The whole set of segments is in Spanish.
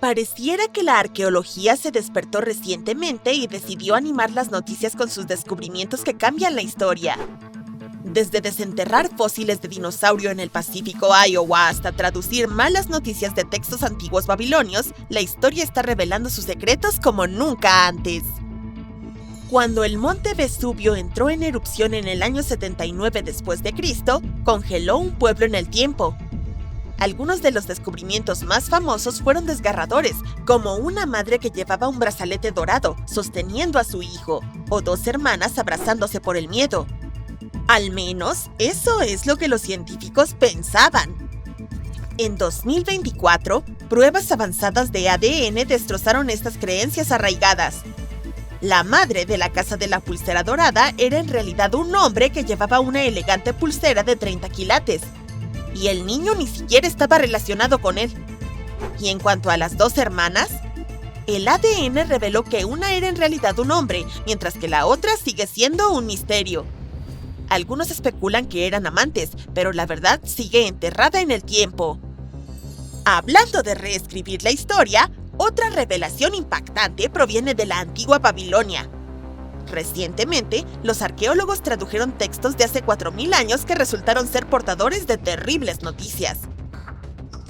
Pareciera que la arqueología se despertó recientemente y decidió animar las noticias con sus descubrimientos que cambian la historia. Desde desenterrar fósiles de dinosaurio en el Pacífico, Iowa, hasta traducir malas noticias de textos antiguos babilonios, la historia está revelando sus secretos como nunca antes. Cuando el monte Vesubio entró en erupción en el año 79 después de Cristo, congeló un pueblo en el tiempo. Algunos de los descubrimientos más famosos fueron desgarradores, como una madre que llevaba un brazalete dorado sosteniendo a su hijo, o dos hermanas abrazándose por el miedo. Al menos, eso es lo que los científicos pensaban. En 2024, pruebas avanzadas de ADN destrozaron estas creencias arraigadas. La madre de la casa de la pulsera dorada era en realidad un hombre que llevaba una elegante pulsera de 30 quilates. Y el niño ni siquiera estaba relacionado con él. Y en cuanto a las dos hermanas, el ADN reveló que una era en realidad un hombre, mientras que la otra sigue siendo un misterio. Algunos especulan que eran amantes, pero la verdad sigue enterrada en el tiempo. Hablando de reescribir la historia, otra revelación impactante proviene de la antigua Babilonia. Recientemente, los arqueólogos tradujeron textos de hace 4000 años que resultaron ser portadores de terribles noticias.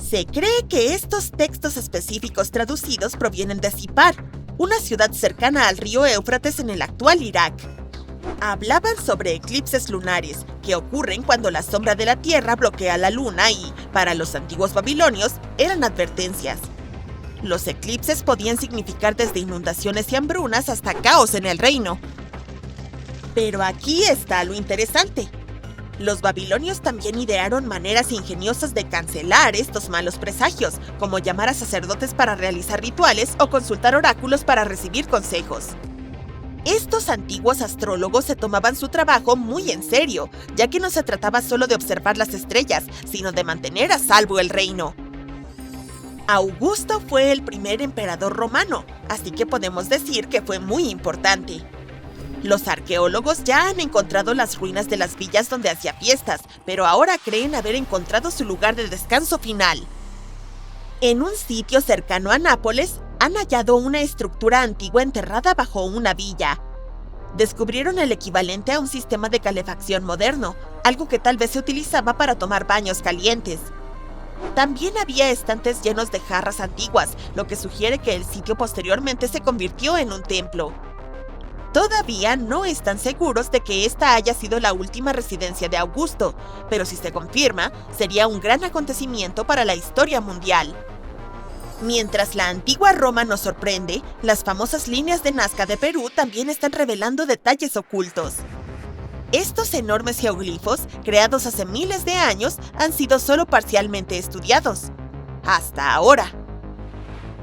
Se cree que estos textos específicos traducidos provienen de Sipar, una ciudad cercana al río Éufrates en el actual Irak. Hablaban sobre eclipses lunares, que ocurren cuando la sombra de la Tierra bloquea la luna y, para los antiguos babilonios, eran advertencias. Los eclipses podían significar desde inundaciones y hambrunas hasta caos en el reino. Pero aquí está lo interesante. Los babilonios también idearon maneras ingeniosas de cancelar estos malos presagios, como llamar a sacerdotes para realizar rituales o consultar oráculos para recibir consejos. Estos antiguos astrólogos se tomaban su trabajo muy en serio, ya que no se trataba solo de observar las estrellas, sino de mantener a salvo el reino. Augusto fue el primer emperador romano, así que podemos decir que fue muy importante. Los arqueólogos ya han encontrado las ruinas de las villas donde hacía fiestas, pero ahora creen haber encontrado su lugar de descanso final. En un sitio cercano a Nápoles, han hallado una estructura antigua enterrada bajo una villa. Descubrieron el equivalente a un sistema de calefacción moderno, algo que tal vez se utilizaba para tomar baños calientes. También había estantes llenos de jarras antiguas, lo que sugiere que el sitio posteriormente se convirtió en un templo. Todavía no están seguros de que esta haya sido la última residencia de Augusto, pero si se confirma, sería un gran acontecimiento para la historia mundial. Mientras la antigua Roma nos sorprende, las famosas líneas de Nazca de Perú también están revelando detalles ocultos. Estos enormes geoglifos, creados hace miles de años, han sido solo parcialmente estudiados. Hasta ahora.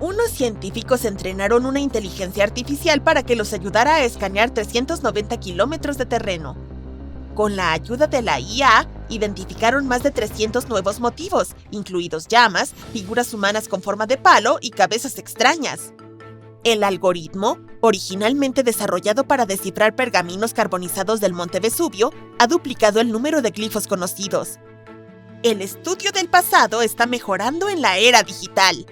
Unos científicos entrenaron una inteligencia artificial para que los ayudara a escanear 390 kilómetros de terreno. Con la ayuda de la IA, identificaron más de 300 nuevos motivos, incluidos llamas, figuras humanas con forma de palo y cabezas extrañas. El algoritmo, originalmente desarrollado para descifrar pergaminos carbonizados del monte Vesubio, ha duplicado el número de glifos conocidos. El estudio del pasado está mejorando en la era digital.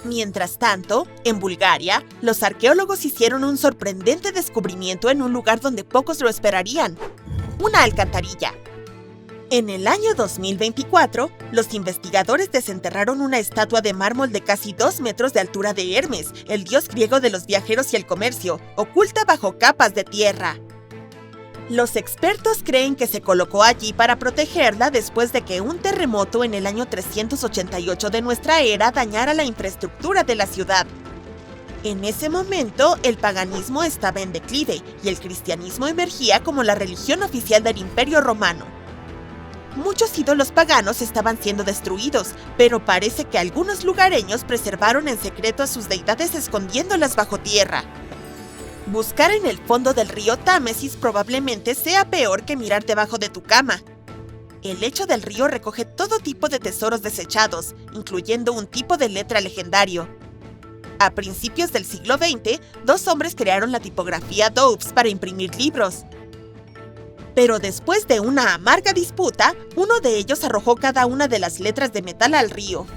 Mientras tanto, en Bulgaria, los arqueólogos hicieron un sorprendente descubrimiento en un lugar donde pocos lo esperarían: una alcantarilla. En el año 2024, los investigadores desenterraron una estatua de mármol de casi 2 metros de altura de Hermes, el dios griego de los viajeros y el comercio, oculta bajo capas de tierra. Los expertos creen que se colocó allí para protegerla después de que un terremoto en el año 388 de nuestra era dañara la infraestructura de la ciudad. En ese momento, el paganismo estaba en declive y el cristianismo emergía como la religión oficial del Imperio Romano. Muchos ídolos paganos estaban siendo destruidos, pero parece que algunos lugareños preservaron en secreto a sus deidades escondiéndolas bajo tierra. Buscar en el fondo del río Támesis probablemente sea peor que mirar debajo de tu cama. El lecho del río recoge todo tipo de tesoros desechados, incluyendo un tipo de letra legendario. A principios del siglo XX, 2 hombres crearon la tipografía Doubs para imprimir libros. Pero después de una amarga disputa, uno de ellos arrojó cada una de las letras de metal al río.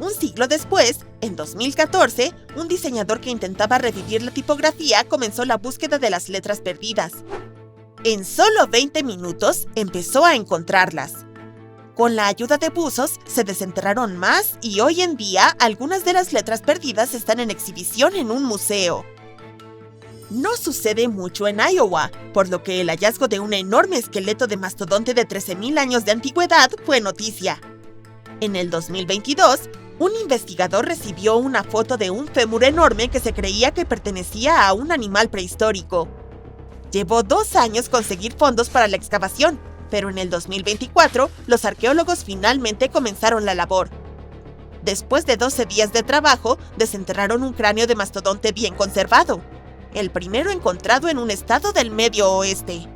Un siglo después, en 2014, un diseñador que intentaba revivir la tipografía comenzó la búsqueda de las letras perdidas. En solo 20 minutos empezó a encontrarlas. Con la ayuda de buzos, se desenterraron más y hoy en día algunas de las letras perdidas están en exhibición en un museo. No sucede mucho en Iowa, por lo que el hallazgo de un enorme esqueleto de mastodonte de 13.000 años de antigüedad fue noticia. En el 2022, un investigador recibió una foto de un fémur enorme que se creía que pertenecía a un animal prehistórico. Llevó 2 años conseguir fondos para la excavación, pero en el 2024, los arqueólogos finalmente comenzaron la labor. Después de 12 días de trabajo, desenterraron un cráneo de mastodonte bien conservado, el primero encontrado en un estado del Medio Oeste.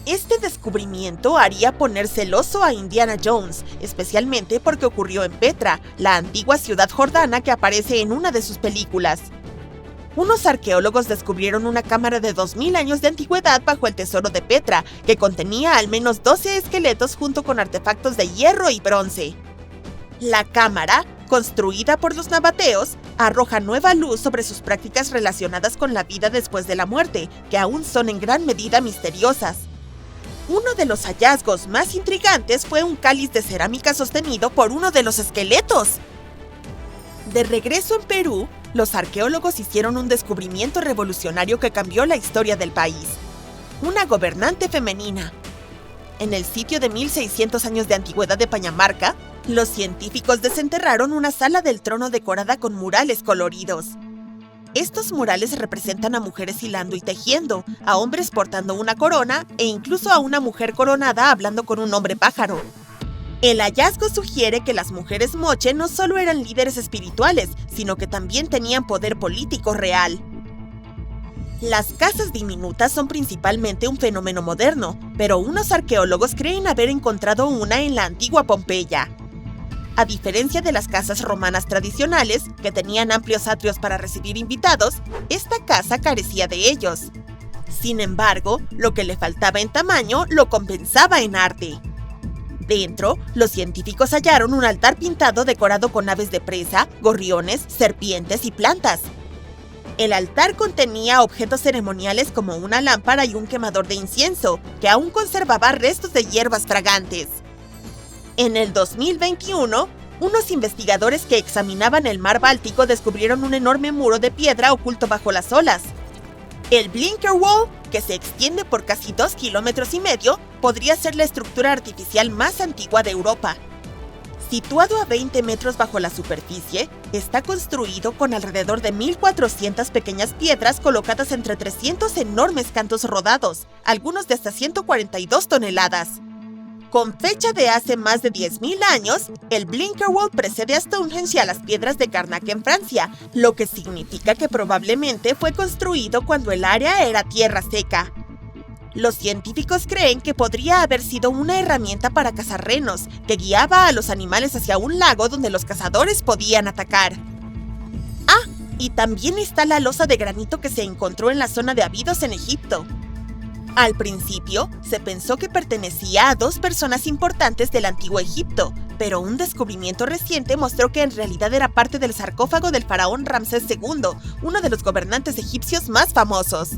Este descubrimiento haría poner celoso a Indiana Jones, especialmente porque ocurrió en Petra, la antigua ciudad jordana que aparece en una de sus películas. Unos arqueólogos descubrieron una cámara de 2000 años de antigüedad bajo el tesoro de Petra, que contenía al menos 12 esqueletos junto con artefactos de hierro y bronce. La cámara, construida por los nabateos, arroja nueva luz sobre sus prácticas relacionadas con la vida después de la muerte, que aún son en gran medida misteriosas. Uno de los hallazgos más intrigantes fue un cáliz de cerámica sostenido por uno de los esqueletos. De regreso en Perú, los arqueólogos hicieron un descubrimiento revolucionario que cambió la historia del país. Una gobernante femenina. En el sitio de 1600 años de antigüedad de Pañamarca, los científicos desenterraron una sala del trono decorada con murales coloridos. Estos murales representan a mujeres hilando y tejiendo, a hombres portando una corona e incluso a una mujer coronada hablando con un hombre pájaro. El hallazgo sugiere que las mujeres moche no solo eran líderes espirituales, sino que también tenían poder político real. Las casas diminutas son principalmente un fenómeno moderno, pero unos arqueólogos creen haber encontrado una en la antigua Pompeya. A diferencia de las casas romanas tradicionales, que tenían amplios atrios para recibir invitados, esta casa carecía de ellos. Sin embargo, lo que le faltaba en tamaño lo compensaba en arte. Dentro, los científicos hallaron un altar pintado decorado con aves de presa, gorriones, serpientes y plantas. El altar contenía objetos ceremoniales como una lámpara y un quemador de incienso, que aún conservaba restos de hierbas fragantes. En el 2021, unos investigadores que examinaban el mar Báltico descubrieron un enorme muro de piedra oculto bajo las olas. El Blinker Wall, que se extiende por casi 2,5 kilómetros, podría ser la estructura artificial más antigua de Europa. Situado a 20 metros bajo la superficie, está construido con alrededor de 1,400 pequeñas piedras colocadas entre 300 enormes cantos rodados, algunos de hasta 142 toneladas. Con fecha de hace más de 10.000 años, el Blinker Wall precede a Stonehenge y a las piedras de Karnak en Francia, lo que significa que probablemente fue construido cuando el área era tierra seca. Los científicos creen que podría haber sido una herramienta para cazar renos, que guiaba a los animales hacia un lago donde los cazadores podían atacar. Ah, y también está la losa de granito que se encontró en la zona de Abidos en Egipto. Al principio, se pensó que pertenecía a 2 personas importantes del antiguo Egipto, pero un descubrimiento reciente mostró que en realidad era parte del sarcófago del faraón Ramsés II, uno de los gobernantes egipcios más famosos.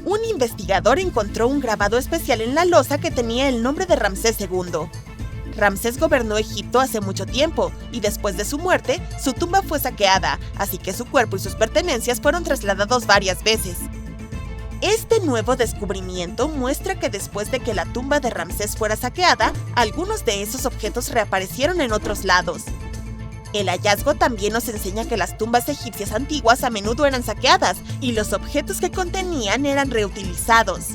Un investigador encontró un grabado especial en la losa que tenía el nombre de Ramsés II. Ramsés gobernó Egipto hace mucho tiempo, y después de su muerte, su tumba fue saqueada, así que su cuerpo y sus pertenencias fueron trasladados varias veces. Este nuevo descubrimiento muestra que después de que la tumba de Ramsés fuera saqueada, algunos de esos objetos reaparecieron en otros lados. El hallazgo también nos enseña que las tumbas egipcias antiguas a menudo eran saqueadas y los objetos que contenían eran reutilizados.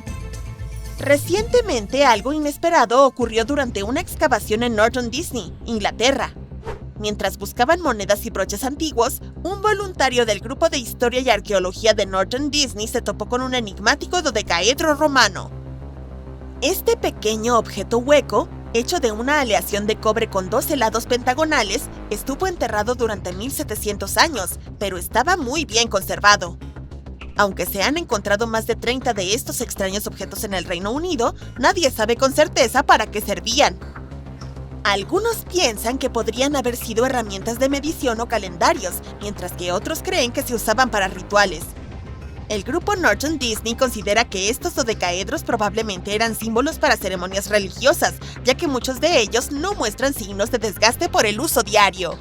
Recientemente, algo inesperado ocurrió durante una excavación en Norton Disney, Inglaterra. Mientras buscaban monedas y broches antiguos, un voluntario del Grupo de Historia y Arqueología de Norton Disney se topó con un enigmático dodecaedro romano. Este pequeño objeto hueco, hecho de una aleación de cobre con 12 lados pentagonales, estuvo enterrado durante 1700 años, pero estaba muy bien conservado. Aunque se han encontrado más de 30 de estos extraños objetos en el Reino Unido, nadie sabe con certeza para qué servían. Algunos piensan que podrían haber sido herramientas de medición o calendarios, mientras que otros creen que se usaban para rituales. El grupo Norton Disney considera que estos dodecaedros probablemente eran símbolos para ceremonias religiosas, ya que muchos de ellos no muestran signos de desgaste por el uso diario.